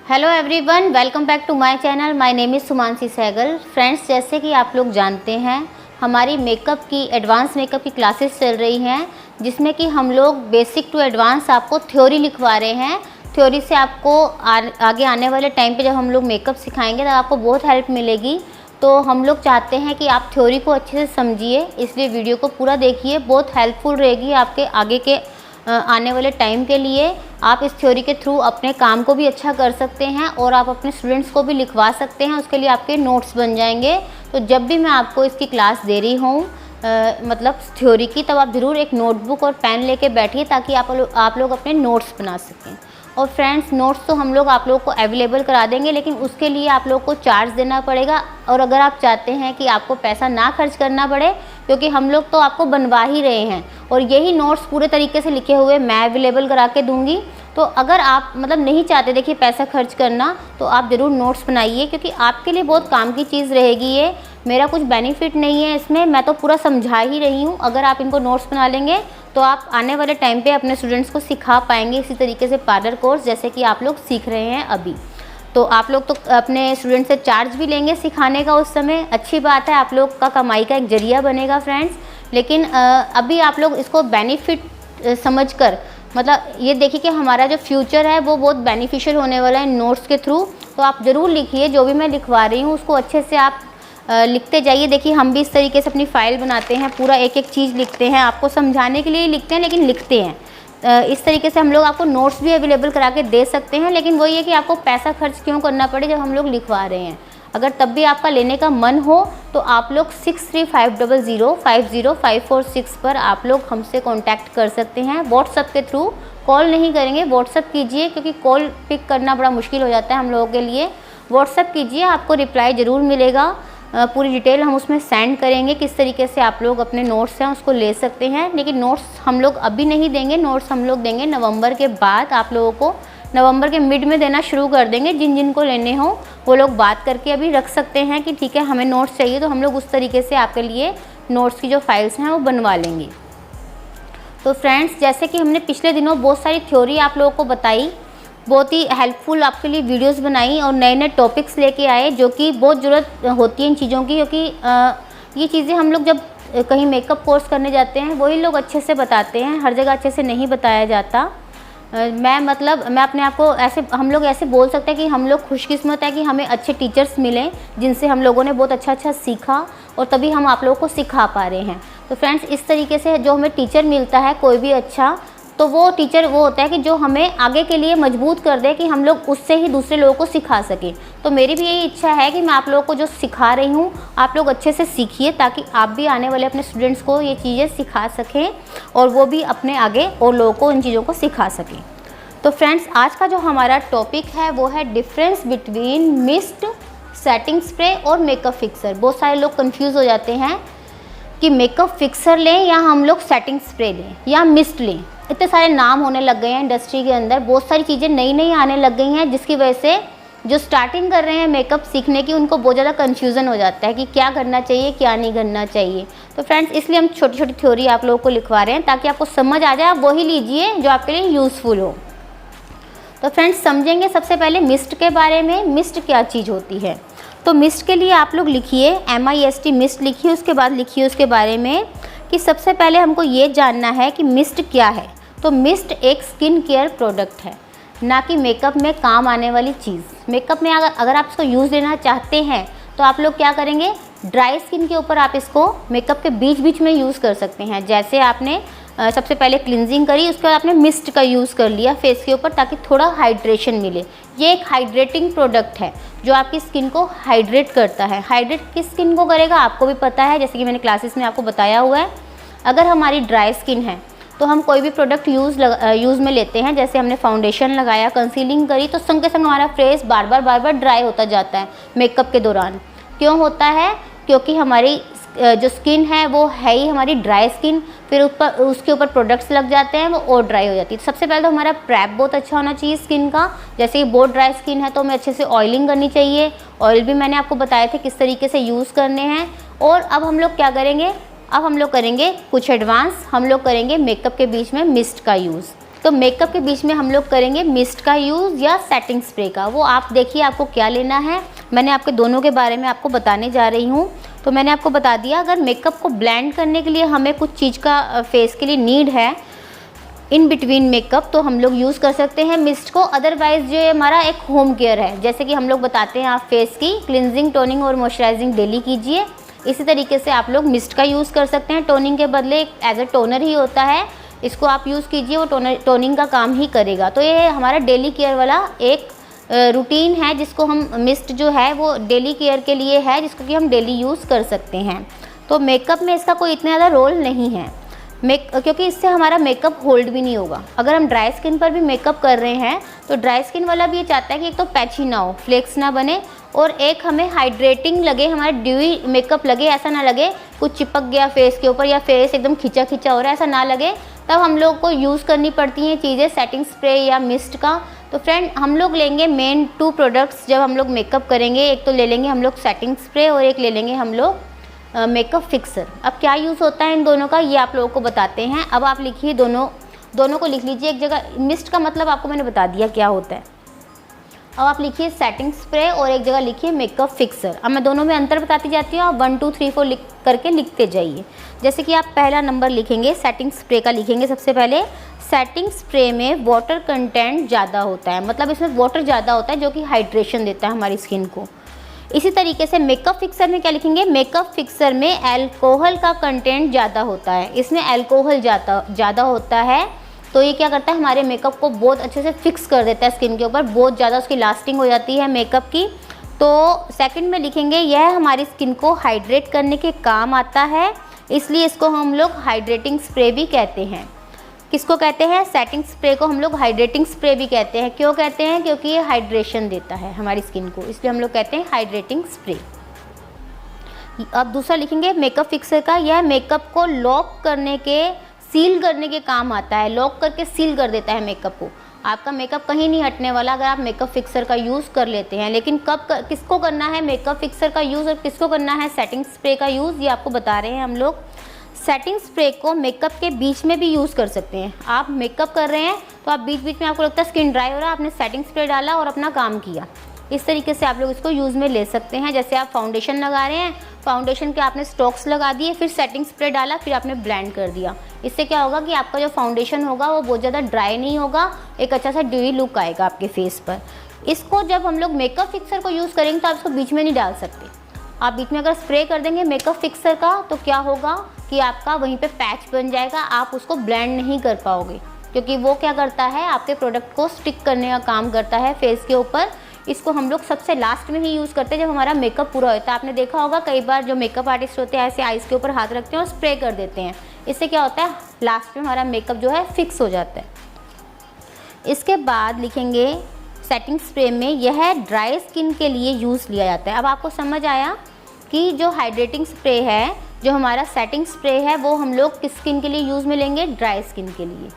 Hello everyone, welcome back to my channel. My name is Sumansi Sehgal. Friends, जैसे कि आप लोग जानते हैं, हमारी मेकअप की एडवांस मेकअप की क्लासेस चल रही हैं, जिसमें कि हम लोग बेसिक टू एडवांस आपको थ्योरी लिखवा रहे हैं। थ्योरी से आपको आगे आने वाले टाइम पे जब हम लोग मेकअप सिखाएंगे तो आपको बहुत हेल्प मिलेगी। तो हम लोग चाहते हैं कि आप थ्योरी को अच्छे से समझिए, इसलिए वीडियो को पूरा देखिए, बहुत हेल्पफुल रहेगी आपके आगे के आने वाले टाइम के लिए। आप इस थ्योरी के थ्रू अपने काम को भी अच्छा कर सकते हैं और आप अपने स्टूडेंट्स को भी लिखवा सकते हैं। उसके लिए आपके नोट्स बन जाएंगे। तो जब भी मैं आपको इसकी क्लास दे रही हूँ मतलब थ्योरी की, तब आप ज़रूर एक नोटबुक और पेन लेके बैठिए ताकि आप लोग अपने नोट्स बना सकें। और फ्रेंड्स, नोट्स तो हम लोग आप लोगों को अवेलेबल करा देंगे, लेकिन उसके लिए आप लोग को चार्ज देना पड़ेगा। और अगर आप चाहते हैं कि आपको पैसा ना खर्च करना पड़े, क्योंकि हम लोग तो आपको बनवा ही रहे हैं और यही नोट्स पूरे तरीके से लिखे हुए मैं अवेलेबल करा के दूंगी। तो अगर आप नहीं चाहते देखिए पैसा खर्च करना, तो आप ज़रूर नोट्स बनाइए, क्योंकि आपके लिए बहुत काम की चीज़ रहेगी ये। मेरा कुछ बेनिफिट नहीं है इसमें, मैं तो पूरा समझा ही रही हूँ। अगर आप इनको नोट्स बना लेंगे तो आप आने वाले टाइम पे अपने स्टूडेंट्स को सिखा पाएंगे इसी तरीके से पार्लर कोर्स, जैसे कि आप लोग सीख रहे हैं अभी। तो आप लोग तो अपने स्टूडेंट से चार्ज भी लेंगे सिखाने का उस समय, अच्छी बात है, आप लोग का कमाई का एक जरिया बनेगा फ्रेंड्स। लेकिन अभी आप लोग इसको बेनिफिट समझकर ये देखिए कि हमारा जो फ्यूचर है वो बहुत बेनिफिशियल होने वाला है नोट्स के थ्रू। तो आप ज़रूर लिखिए, जो भी मैं लिखवा रही हूँ उसको अच्छे से आप लिखते जाइए। देखिए, हम भी इस तरीके से अपनी फ़ाइल बनाते हैं, पूरा एक एक चीज़ लिखते हैं, आपको समझाने के लिए लिखते हैं, लेकिन लिखते हैं। इस तरीके से हम लोग आपको नोट्स भी अवेलेबल करा के दे सकते हैं, लेकिन वही है कि आपको पैसा खर्च क्यों करना पड़े जब हम लोग लिखवा रहे हैं। अगर तब भी आपका लेने का मन हो तो आप लोग 6350050546 पर आप लोग हमसे कांटेक्ट कर सकते हैं। व्हाट्सएप के थ्रू, कॉल नहीं करेंगे, व्हाट्सएप कीजिए, क्योंकि कॉल पिक करना बड़ा मुश्किल हो जाता है हम लोगों के लिए। व्हाट्सएप कीजिए, आपको रिप्लाई ज़रूर मिलेगा। पूरी डिटेल हम उसमें सेंड करेंगे, किस तरीके से आप लोग अपने नोट्स हैं उसको ले सकते हैं। लेकिन नोट्स हम लोग अभी नहीं देंगे, नोट्स हम लोग देंगे नवंबर के बाद। आप लोगों को नवंबर के मिड में देना शुरू कर देंगे। जिन को लेने हो वो लोग बात करके अभी रख सकते हैं कि ठीक है हमें नोट्स चाहिए, तो हम लोग उस तरीके से आपके लिए नोट्स की जो फाइल्स हैं वो बनवा लेंगे। तो फ्रेंड्स, जैसे कि हमने पिछले दिनों बहुत सारी थ्योरी आप लोगों को बताई, बहुत ही हेल्पफुल आपके लिए वीडियोस बनाई और नए नए टॉपिक्स लेके आए, जो कि बहुत ज़रूरत होती है इन चीज़ों की, क्योंकि ये चीज़ें हम लोग जब कहीं मेकअप कोर्स करने जाते हैं वही लोग अच्छे से बताते हैं, हर जगह अच्छे से नहीं बताया जाता। मैं अपने आप को ऐसे, हम लोग ऐसे बोल सकते हैं कि हम लोग खुशकिस्मत है कि हमें अच्छे टीचर्स मिले, जिनसे हम लोगों ने बहुत अच्छा सीखा और तभी हम आप लोगों को सिखा पा रहे हैं। तो फ्रेंड्स, इस तरीके से जो हमें टीचर मिलता है कोई भी अच्छा, तो वो टीचर वो होता है कि जो हमें आगे के लिए मजबूत कर दे कि हम लोग उससे ही दूसरे लोगों को सिखा सकें। तो मेरी भी यही इच्छा है कि मैं आप लोगों को जो सिखा रही हूँ आप लोग अच्छे से सीखिए, ताकि आप भी आने वाले अपने स्टूडेंट्स को ये चीज़ें सिखा सकें और वो भी अपने आगे और लोगों को इन चीज़ों को सिखा सकें। तो फ्रेंड्स, आज का जो हमारा टॉपिक है वो है difference between mist, setting spray और मेकअप फिक्सर। बहुत सारे लोग कंफ्यूज हो जाते हैं कि मेकअप फिक्सर लें या हम लोग सेटिंग स्प्रे लें या मिस्ट लें। इतने सारे नाम होने लग गए हैं इंडस्ट्री के अंदर, बहुत सारी चीज़ें नई आने लग गई हैं, जिसकी वजह से जो स्टार्टिंग कर रहे हैं मेकअप सीखने की उनको बहुत ज़्यादा कन्फ्यूज़न हो जाता है कि क्या करना चाहिए क्या नहीं करना चाहिए। तो फ्रेंड्स, इसलिए हम छोटी छोटी थ्योरी आप लोगों को लिखवा रहे हैं ताकि आपको समझ आ जाए, आप वही लीजिए जो आपके लिए यूज़फुल हो। तो फ्रेंड्स, समझेंगे सबसे पहले मिस्ट के बारे में। मिस्ट क्या चीज़ होती है? तो मिस्ट के लिए आप लोग लिखिए MIST मिस्ट लिखिए, उसके बाद लिखिए उसके बारे में कि सबसे पहले हमको ये जानना है कि मिस्ट क्या है। तो मिस्ट एक स्किन केयर प्रोडक्ट है, ना कि मेकअप में काम आने वाली चीज़। मेकअप में अगर आप इसको यूज़ लेना चाहते हैं तो आप लोग क्या करेंगे, ड्राई स्किन के ऊपर आप इसको मेकअप के बीच में यूज़ कर सकते हैं। जैसे आपने सबसे पहले क्लिनजिंग करी, उसके बाद आपने मिस्ट का यूज़ कर लिया फेस के ऊपर ताकि थोड़ा हाइड्रेशन मिले। ये एक हाइड्रेटिंग प्रोडक्ट है जो आपकी स्किन को हाइड्रेट करता है। हाइड्रेट किस स्किन को करेगा आपको भी पता है, जैसे कि मैंने क्लासेस में आपको बताया हुआ है। अगर हमारी ड्राई स्किन है तो हम कोई भी प्रोडक्ट यूज़ में लेते हैं, जैसे हमने फाउंडेशन लगाया, कंसीलिंग करी, तो संग के संग हमारा फेस बार बार ड्राई होता जाता है मेकअप के दौरान। क्यों होता है? क्योंकि हमारी जो स्किन है वो है ही हमारी ड्राई स्किन, फिर उसके ऊपर प्रोडक्ट्स लग जाते हैं, वो और ड्राई हो जाती है। सबसे पहले तो हमारा प्रेप बहुत अच्छा होना चाहिए स्किन का। जैसे कि बहुत ड्राई स्किन है तो हमें अच्छे से ऑयलिंग करनी चाहिए। ऑयल भी मैंने आपको बताए थे किस तरीके से यूज़ करने हैं। और अब हम लोग क्या करेंगे, अब हम लोग करेंगे कुछ एडवांस, हम लोग करेंगे मेकअप के बीच में मिस्ट का यूज़। तो मेकअप के बीच में हम लोग करेंगे मिस्ट का यूज़ या सेटिंग स्प्रे का, वो आप देखिए आपको क्या लेना है। मैंने आपके दोनों के बारे में आपको बताने जा रही हूँ। तो मैंने आपको बता दिया, अगर मेकअप को ब्लेंड करने के लिए हमें कुछ चीज़ का फेस के लिए नीड है इन बिटवीन मेकअप, तो हम लोग यूज़ कर सकते हैं मिस्ट को। अदरवाइज़ जो हमारा एक होम केयर है, जैसे कि हम लोग बताते हैं आप फेस की क्लिनजिंग, टोनिंग और मॉइस्चराइजिंग डेली कीजिए, इसी तरीके से आप लोग मिस्ट का यूज़ कर सकते हैं। टोनिंग के बदले एज ए टोनर ही होता है, इसको आप यूज़ कीजिए, वो टोनिंग का काम ही करेगा। तो ये हमारा डेली केयर वाला एक रूटीन है, जिसको हम मिस्ट जो है वो डेली केयर के लिए है, जिसको कि हम डेली यूज़ कर सकते हैं। तो मेकअप में इसका कोई इतना ज़्यादा रोल नहीं है क्योंकि इससे हमारा मेकअप होल्ड भी नहीं होगा। अगर हम ड्राई स्किन पर भी मेकअप कर रहे हैं तो ड्राई स्किन वाला भी ये चाहता है कि एक तो पैची ना हो, फ्लेक्स ना बने, और एक हमें हाइड्रेटिंग लगे, हमारा ड्यूई मेकअप लगे, ऐसा ना लगे कुछ चिपक गया फेस के ऊपर या फेस एकदम खिंचा खिंचा हो रहा है, ऐसा ना लगे। तब हम लोग को यूज़ करनी पड़ती हैं चीज़ें सेटिंग स्प्रे या मिस्ट का। तो फ्रेंड हम लोग लेंगे मेन 2 प्रोडक्ट्स जब हम लोग मेकअप करेंगे, एक तो ले लेंगे हम लोग सेटिंग स्प्रे और एक ले लेंगे हम लोग मेकअप फिक्सर। अब क्या यूज़ होता है इन दोनों का ये आप लोगों को बताते हैं। अब आप लिखिए दोनों को लिख लीजिए एक जगह। मिस्ट का मतलब आपको मैंने बता दिया क्या होता है। अब आप लिखिए सेटिंग स्प्रे और एक जगह लिखिए मेकअप फिक्सर। अब मैं दोनों में अंतर बताती जाती हूँ, आप 1 2 3 4 लिख करके लिखते जाइए। जैसे कि आप पहला नंबर लिखेंगे सेटिंग स्प्रे का, लिखेंगे सबसे पहले सेटिंग स्प्रे में वाटर कंटेंट ज़्यादा होता है, मतलब इसमें वाटर ज़्यादा होता है जो कि हाइड्रेशन देता है हमारी स्किन को। इसी तरीके से मेकअप फिक्सर में क्या लिखेंगे, मेकअप फिक्सर में अल्कोहल का कंटेंट ज़्यादा होता है, इसमें अल्कोहल ज़्यादा होता है। तो ये क्या करता है, हमारे मेकअप को बहुत अच्छे से फिक्स कर देता है स्किन के ऊपर, बहुत ज़्यादा उसकी लास्टिंग हो जाती है मेकअप की। तो सेकंड में लिखेंगे यह हमारी स्किन को हाइड्रेट करने के काम आता है, इसलिए इसको हम लोग हाइड्रेटिंग स्प्रे भी कहते हैं। किसको कहते हैं, सेटिंग स्प्रे को हम लोग हाइड्रेटिंग स्प्रे भी कहते हैं। क्यों कहते हैं, क्योंकि ये हाइड्रेशन देता है हमारी स्किन को, इसलिए हम लोग कहते हैं हाइड्रेटिंग स्प्रे। अब दूसरा लिखेंगे मेकअप फिक्सर का, यह मेकअप को लॉक करने के, सील करने के काम आता है, लॉक करके सील कर देता है मेकअप को। आपका मेकअप कहीं नहीं हटने वाला अगर आप मेकअप फिक्सर का यूज़ कर लेते हैं। लेकिन किसको करना है मेकअप फिक्सर का यूज़ और किसको करना है सेटिंग स्प्रे का यूज़, ये आपको बता रहे हैं हम लोग। सेटिंग स्प्रे को मेकअप के बीच में भी यूज़ कर सकते हैं। आप मेकअप कर रहे हैं तो आप बीच बीच में आपको लगता है स्किन ड्राई हो रहा है, आपने सेटिंग स्प्रे डाला और अपना काम किया, इस तरीके से आप लोग इसको यूज़ में ले सकते हैं। जैसे आप फाउंडेशन लगा रहे हैं, फाउंडेशन के आपने स्टॉक्स लगा दिए, फिर सेटिंग स्प्रे डाला, फिर आपने ब्लेंड कर दिया। इससे क्या होगा कि आपका जो फाउंडेशन होगा वो बहुत ज़्यादा ड्राई नहीं होगा, एक अच्छा सा ड्यूई लुक आएगा आपके फेस पर। इसको जब हम लोग मेकअप फिक्सर को यूज़ करेंगे तो आप इसको बीच में नहीं डाल सकते। आप बीच में अगर स्प्रे कर देंगे मेकअप फिक्सर का तो क्या होगा कि आपका वहीं पे पैच बन जाएगा, आप उसको ब्लेंड नहीं कर पाओगे, क्योंकि वो क्या करता है आपके प्रोडक्ट को स्टिक करने का काम करता है फेस के ऊपर। इसको हम लोग सबसे लास्ट में ही यूज़ करते हैं जब हमारा मेकअप पूरा होता है। आपने देखा होगा कई बार जो मेकअप आर्टिस्ट होते हैं ऐसे आइज़ के ऊपर हाथ रखते हैं और स्प्रे कर देते हैं, इससे क्या होता है लास्ट में हमारा मेकअप जो है फिक्स हो जाता है। इसके बाद लिखेंगे सेटिंग स्प्रे में यह ड्राई स्किन के लिए यूज़ लिया जाता है। अब आपको समझ आया कि जो हाइड्रेटिंग स्प्रे है, जो हमारा सेटिंग स्प्रे है, वो हम लोग किस स्किन के लिए यूज़ में लेंगे, ड्राई स्किन के लिए।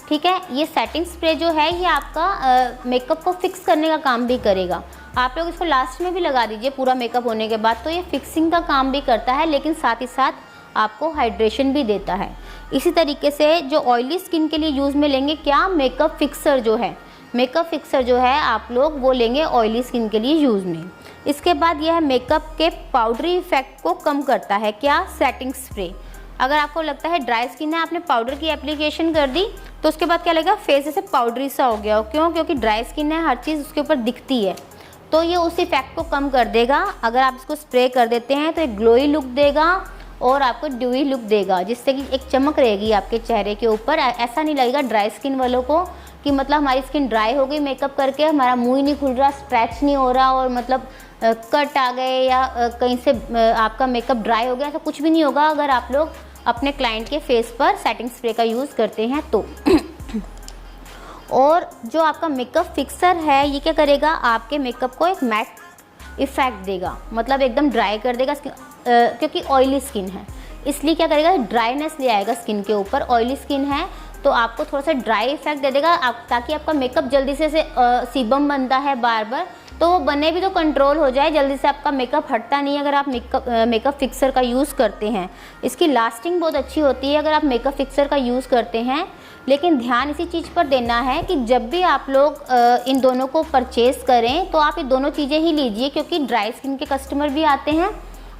ठीक है, ये सेटिंग स्प्रे जो है ये आपका मेकअप को फिक्स करने का काम भी करेगा। आप लोग इसको लास्ट में भी लगा दीजिए पूरा मेकअप होने के बाद, तो ये फिक्सिंग का काम भी करता है, लेकिन साथ ही साथ आपको हाइड्रेशन भी देता है। इसी तरीके से जो ऑयली स्किन के लिए यूज़ में लेंगे क्या, मेकअप फिक्सर जो है, मेकअप फिक्सर जो है आप लोग वो लेंगे ऑयली स्किन के लिए यूज़ में। इसके बाद यह मेकअप के पाउडरी इफेक्ट को कम करता है, क्या, सेटिंग स्प्रे। अगर आपको लगता है ड्राई स्किन है, आपने पाउडर की एप्लीकेशन कर दी तो उसके बाद क्या लगेगा, फेस ऐसे पाउडरी सा हो गया हो। क्यों, क्योंकि ड्राई स्किन है, हर चीज़ उसके ऊपर दिखती है, तो ये उस इफेक्ट को कम कर देगा। अगर आप इसको स्प्रे कर देते हैं तो एक ग्लोई लुक देगा और आपको ड्यूई लुक देगा, जिससे कि एक चमक रहेगी आपके चेहरे के ऊपर। ऐसा नहीं लगेगा ड्राई स्किन वालों को कि मतलब हमारी स्किन ड्राई हो गई मेकअप करके, हमारा मुंह ही नहीं खुल रहा, स्ट्रैच नहीं हो रहा और मतलब कट आ गए या कहीं से आपका मेकअप ड्राई हो गया, ऐसा कुछ भी नहीं होगा अगर आप लोग अपने क्लाइंट के फेस पर सेटिंग स्प्रे का यूज़ करते हैं तो। और जो आपका मेकअप फिक्सर है ये क्या करेगा, आपके मेकअप को एक मैट इफेक्ट देगा, मतलब एकदम ड्राई कर देगा क्योंकि ऑयली स्किन है इसलिए क्या करेगा, ड्राईनेस ले आएगा स्किन के ऊपर। ऑयली स्किन है तो आपको थोड़ा सा ड्राई इफेक्ट दे देगा ताकि आपका मेकअप जल्दी से सीबम बनता है बार बार, तो वो बने भी तो कंट्रोल हो जाए, जल्दी से आपका मेकअप हटता नहीं है अगर आप मेकअप फिक्सर का यूज़ करते हैं। इसकी लास्टिंग बहुत अच्छी होती है अगर आप मेकअप फिक्सर का यूज़ करते हैं। लेकिन ध्यान इसी चीज़ पर देना है कि जब भी आप लोग इन दोनों को परचेज़ करें तो आप ये दोनों चीज़ें ही लीजिए, क्योंकि ड्राई स्किन के कस्टमर भी आते हैं,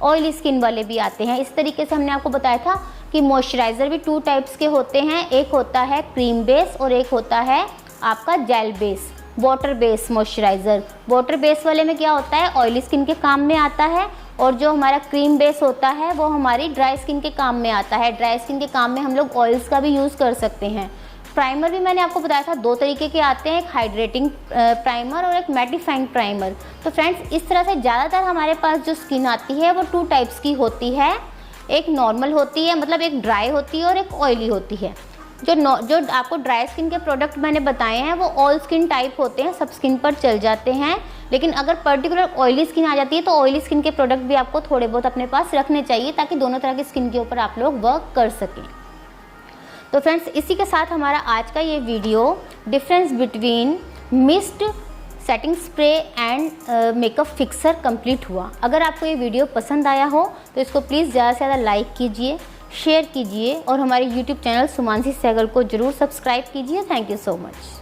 ऑयली स्किन वाले भी आते हैं। इस तरीके से हमने आपको बताया था कि मॉइस्चराइज़र भी 2 टाइप्स के होते हैं, एक होता है क्रीम बेस और एक होता है आपका gel base, water base moisturiser. Water base वाले में क्या होता है, ऑयली स्किन के काम में आता है, और जो हमारा क्रीम बेस होता है वो हमारी ड्राई स्किन के काम में आता है। ड्राई स्किन के काम में हम लोग ऑयल्स का भी यूज़ कर सकते हैं। प्राइमर भी मैंने आपको बताया था 2 तरीके के आते हैं, एक हाइड्रेटिंग प्राइमर और एक मैटिफाइंग प्राइमर। तो फ्रेंड्स, इस तरह से ज़्यादातर हमारे पास जो स्किन आती है वो 2 टाइप्स की होती है, एक नॉर्मल होती है, मतलब एक ड्राई होती है और एक ऑयली होती है। जो आपको ड्राई स्किन के प्रोडक्ट मैंने बताए हैं वो ऑल स्किन टाइप होते हैं, सब स्किन पर चल जाते हैं। लेकिन अगर पर्टिकुलर ऑयली स्किन आ जाती है तो ऑयली स्किन के प्रोडक्ट भी आपको थोड़े बहुत अपने पास रखने चाहिए, ताकि दोनों तरह की स्किन के ऊपर आप लोग वर्क कर सकें। तो फ्रेंड्स, इसी के साथ हमारा आज का ये video difference between mist setting spray and makeup fixer complete हुआ। अगर आपको ये वीडियो पसंद आया हो तो इसको प्लीज़ ज़्यादा से ज़्यादा लाइक कीजिए, शेयर कीजिए और हमारे YouTube चैनल सुमानसी सहगल को ज़रूर सब्सक्राइब कीजिए। Thank you so much.